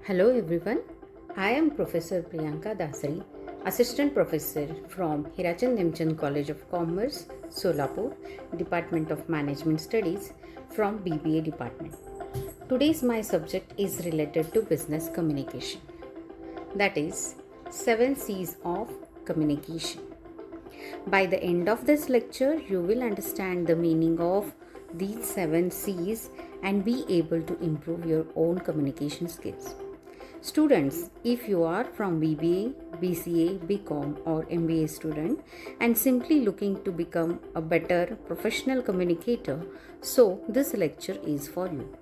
Hello everyone, I am Professor ProfPriyankaDasari, Assistant Professor from Hirachand Nemchand College of Commerce, Solapur, Department of Management Studies from BBA Department. Today's my subject is related to business communication. That is 7 C's of communication. By the end of this lecture, you will understand the meaning of these 7 C's and be able to improve your own communication skills. Students, if you are from BBA, BCA, BCom or MBA student and simply looking to become a better professional communicator, so this lecture is for you.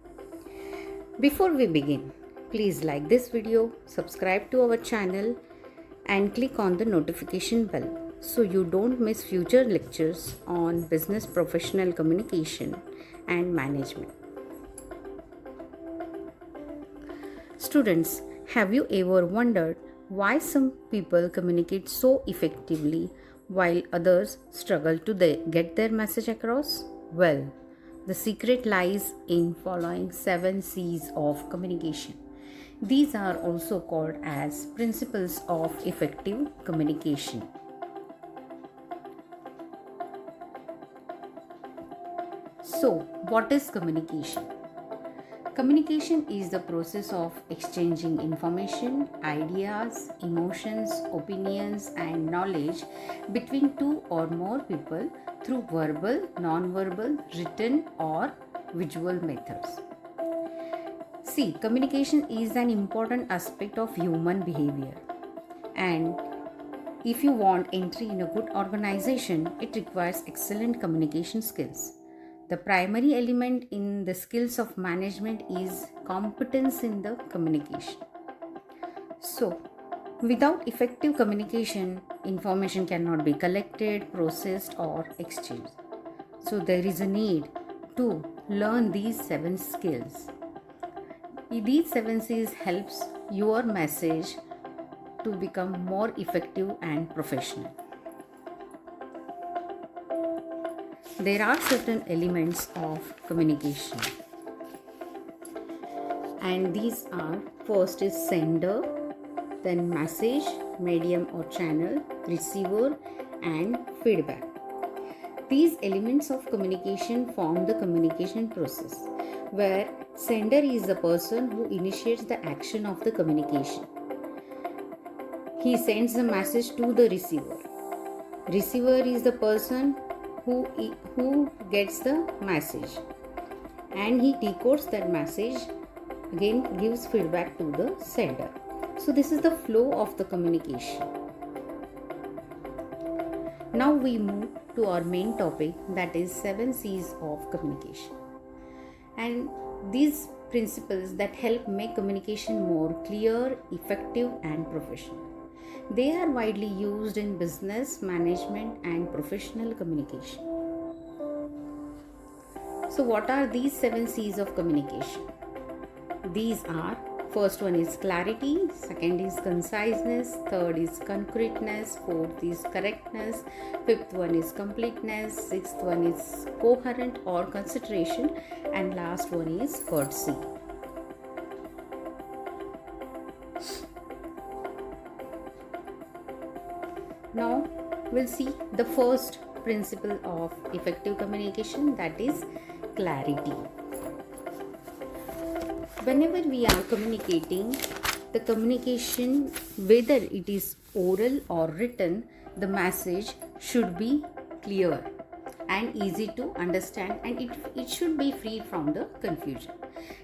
Before we begin, please like this video, subscribe to our channel and click on the notification bell so you don't miss future lectures on business professional communication and management. Students, have you ever wondered why some people communicate so effectively while others struggle to get their message across? Well, the secret lies in following 7 C's of communication. These are also called as principles of effective communication. So, what is communication? Communication is the process of exchanging information, ideas, emotions, opinions, and knowledge between two or more people through verbal, non-verbal, written, or visual methods. See, communication is an important aspect of human behavior, and if you want entry in a good organization, it requires excellent communication skills. The primary element in the skills of management is competence in the communication. So, without effective communication, information cannot be collected, processed, or exchanged. So, there is a need to learn these 7 skills. These 7 C's helps your message to become more effective and professional. There are certain elements of communication, and these are: first is sender, then message, medium or channel, receiver, and feedback. These elements of communication form the communication process, where sender is the person who initiates the action of the communication. He sends the message to the receiver. Receiver is the person who gets the message, and he decodes that message, again gives feedback to the sender. So this is the flow of the communication. Now we move to our main topic, that is 7 C's of communication, and these principles that help make communication more clear, effective, and professional. They are widely used in business, management, and professional communication. So, what are these 7 C's of communication? These are: first one is clarity, second is conciseness, third is concreteness, fourth is correctness, fifth one is completeness, sixth one is coherent or consideration, and last one is courtesy. Now we'll see the first principle of effective communication, that is clarity. Whenever we are communicating, the communication, whether it is oral or written, the message should be clear and easy to understand, and it should be free from the confusion.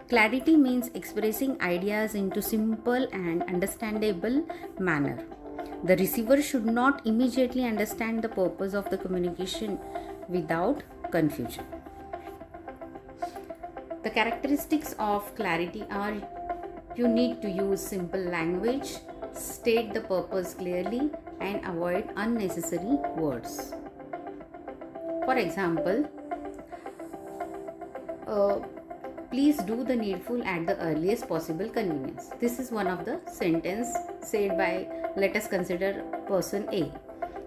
Clarity means expressing ideas into simple and understandable manner. The receiver should not immediately understand the purpose of the communication without confusion. The characteristics of clarity are: you need to use simple language, state the purpose clearly, and avoid unnecessary words. For example, please do the needful at the earliest possible convenience. This is one of the sentence said by, let us consider person A.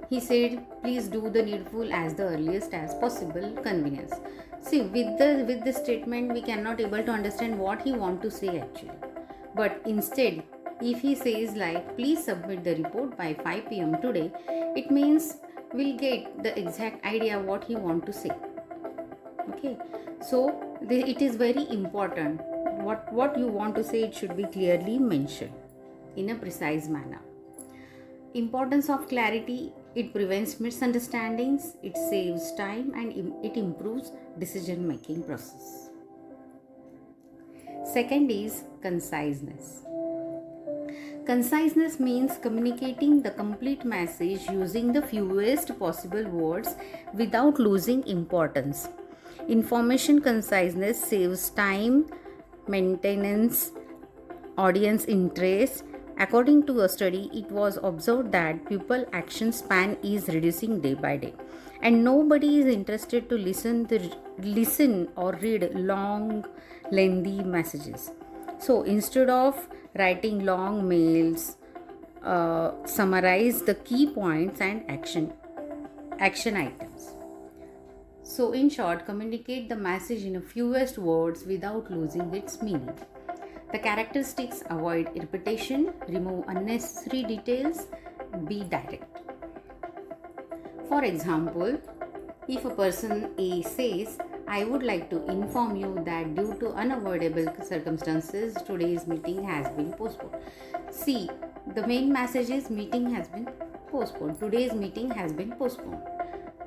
He said, please do the needful as the earliest as possible convenience. See, with this statement we cannot able to understand what he want to say actually. But instead, if he says like please submit the report by 5 p.m. today, it means we'll get the exact idea what he want to say. Okay, so it is very important what you want to say. It should be clearly mentioned in a precise manner. Importance of clarity: it prevents misunderstandings, it saves time, and it improves decision making process. Second is conciseness. Conciseness means communicating the complete message using the fewest possible words without losing importance. Information conciseness saves time, maintenance, audience interest. According to a study, it was observed that people action span is reducing day by day, and nobody is interested to listen or read long, lengthy messages. So instead of writing long mails, summarize the key points and action items. So in short, communicate the message in a fewest words without losing its meaning. The characteristics: avoid repetition, remove unnecessary details, be direct. For example, if a person A says, I would like to inform you that due to unavoidable circumstances, today's meeting has been postponed. See, the main message is meeting has been postponed. Today's meeting has been postponed.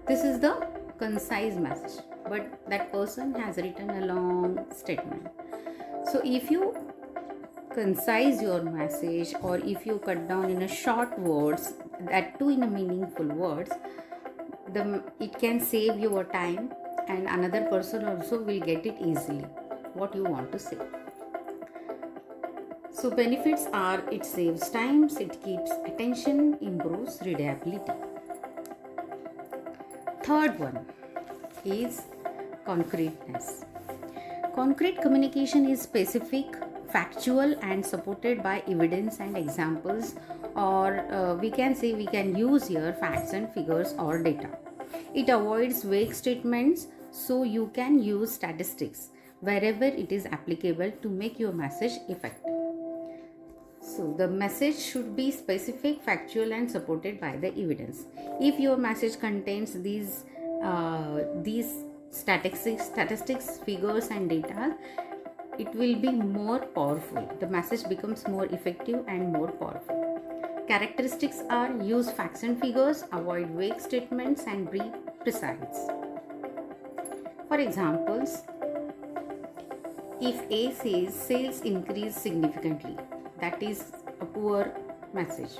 This is the concise message, but that person has written a long statement. So if you concise your message, or if you cut down in a short words, that too in a meaningful words, it can save your time, and another person also will get it easily what you want to say. So benefits are: it saves times, it keeps attention, improves readability. Third one is concreteness. Concrete communication is specific, factual, and supported by evidence and examples, or we can say we can use here facts and figures or data. It avoids vague statements, so you can use statistics wherever it is applicable to make your message effective. So the message should be specific, factual, and supported by the evidence. If your message contains these statistics, figures, and data, it will be more powerful. The message becomes more effective and more powerful. Characteristics are: use facts and figures, avoid vague statements, and be precise. For examples, if A says sales increase significantly, that is a poor message.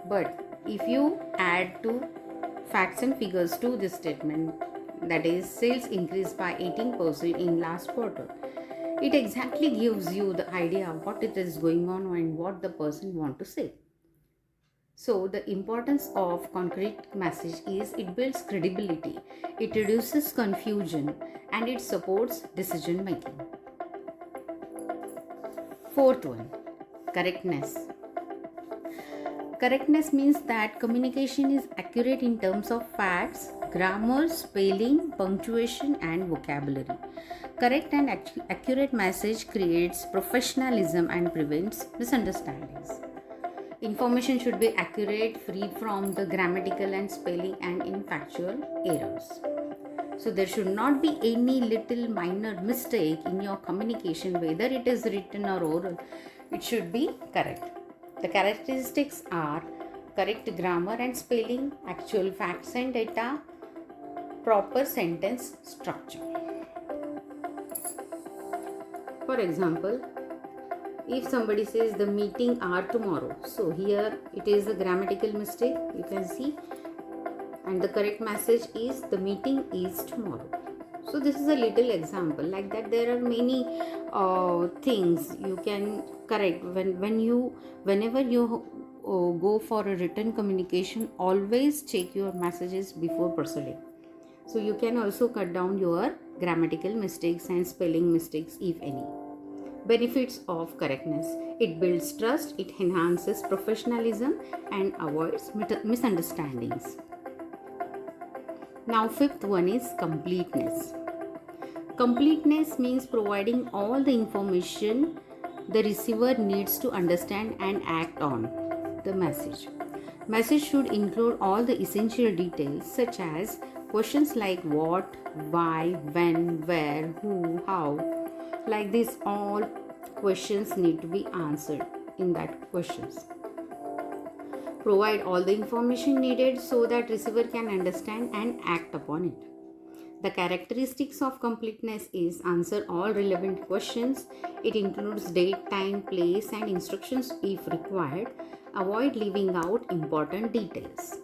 But if you add to facts and figures to this statement, that is sales increased by 18% in last quarter, it exactly gives you the idea of what it is going on and what the person want to say. So the importance of concrete message is: it builds credibility, it reduces confusion, and it supports decision making. Fourth one, correctness. Correctness means that communication is accurate in terms of facts, grammar, spelling, punctuation, and vocabulary. Correct and accurate message creates professionalism and prevents misunderstandings. Information should be accurate, free from the grammatical and spelling and factual errors. So there should not be any little minor mistake in your communication, whether it is written or oral. It should be correct. The characteristics are: correct grammar and spelling, actual facts and data, proper sentence structure. For example, if somebody says the meeting are tomorrow, so here it is a grammatical mistake, you can see, and the correct message is the meeting is tomorrow. So this is a little example. Like that, there are many things you can correct whenever you go for a written communication. Always check your messages before proceeding. So you can also cut down your grammatical mistakes and spelling mistakes, if any. Benefits of correctness: it builds trust, it enhances professionalism, and avoids misunderstandings. Now fifth one is completeness. Completeness means providing all the information the receiver needs to understand and act on the message. Message should include all the essential details such as questions like what, why, when, where, who, how. Like this, all questions need to be answered in that questions. Provide all the information needed so that receiver can understand and act upon it. The characteristics of completeness is answer all relevant questions. It includes date, time, place and instructions if required. Avoid leaving out important details.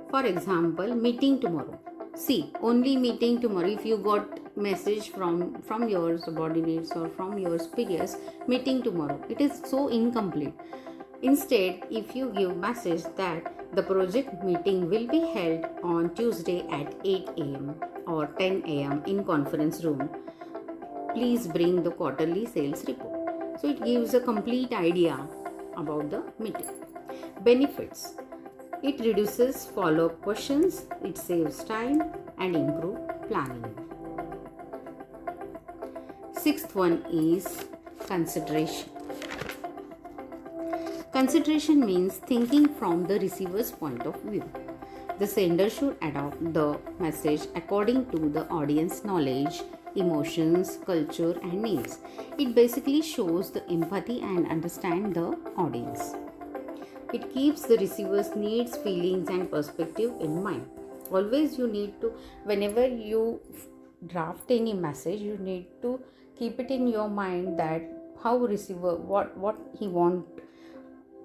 For example, meeting tomorrow. See, only meeting tomorrow. If you got message from your subordinates or from your superiors, meeting tomorrow, it is so incomplete. Instead, if you give message that the project meeting will be held on Tuesday at 8 am or 10 am in conference room, please bring the quarterly sales report. So it gives a complete idea about the meeting. Benefits. It reduces follow-up questions, it saves time and improve planning. Sixth one is consideration. Consideration means thinking from the receiver's point of view. The sender should adapt the message according to the audience knowledge, emotions, culture and needs. It basically shows the empathy and understand the audience. It keeps the receiver's needs, feelings and perspective in mind. Always you need to, whenever you draft any message, you need to keep it in your mind that how receiver, what he want,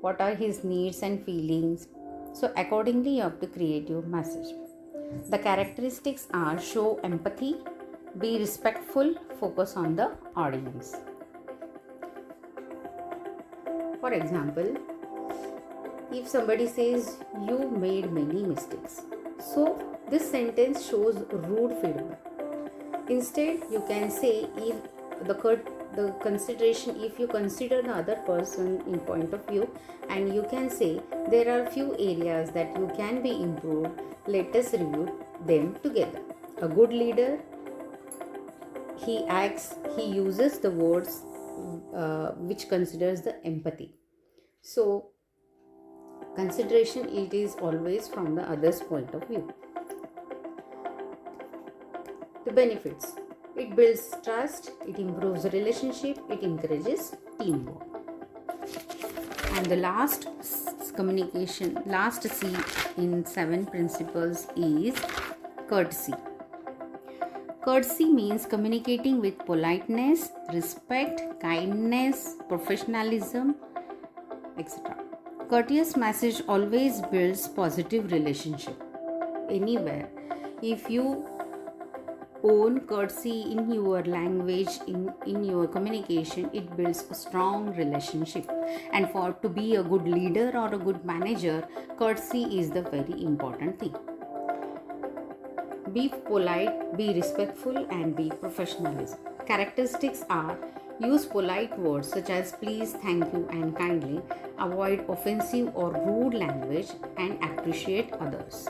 what are his needs and feelings. So accordingly you have to create your message. The characteristics are show empathy, be respectful, focus on the audience. For example, if somebody says you made many mistakes, so this sentence shows rude feedback. Instead, you can say if the consideration, if you consider the other person in point of view, and you can say there are few areas that you can be improved, let us review them together. A good leader, he uses the words which considers the empathy. So consideration, it is always from the other's point of view. The benefits. It builds trust, it improves the relationship, it encourages teamwork. And the last C in 7 principles is courtesy. Courtesy means communicating with politeness, respect, kindness, professionalism, etc. Courteous message always builds positive relationship. Anywhere, if you own courtesy in your language, in your communication, it builds a strong relationship. And for to be a good leader or a good manager, courtesy is the very important thing. Be polite, be respectful and be professionalism. Characteristics are use polite words such as please, thank you and kindly. Avoid offensive or rude language and appreciate others.